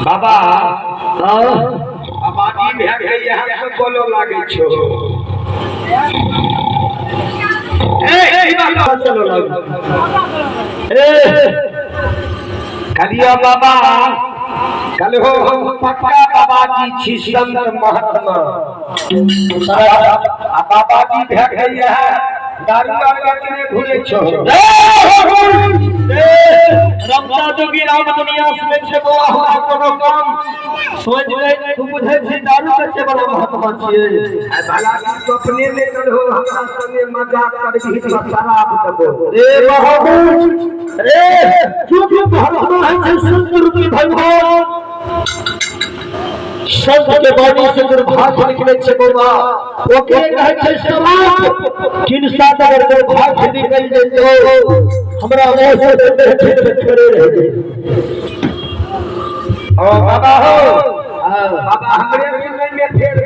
बाबा आबादी भए गई यहाँ से बोलो लागे छो ए बाबा चलो लागे कलिया बाबा कल हो पक्का बाबा जी छी संत महात्मा बाबा जी भए गई है दारू वाले घूरे छो रमता जोगी राम दुनिया में छे वो हमरा कोनो काम सोच ले तू बुझे छी दारू के बड़ा महात्मा छिए भला तो अपने ले चलो हमरा संगे मजाक कर भी शराब दबो रे बहुत रे चुप महात्मा है संत रूपी भगवान संत के बाणी से दुर्भाग्य निकले छे बाबा ओके कहे छे समाज किन साथ अगर दुर्भाग्य निकल जाए तो हमरा मुंह से छोड़े रह ओ बाबा हो बाबा हमरे में फेर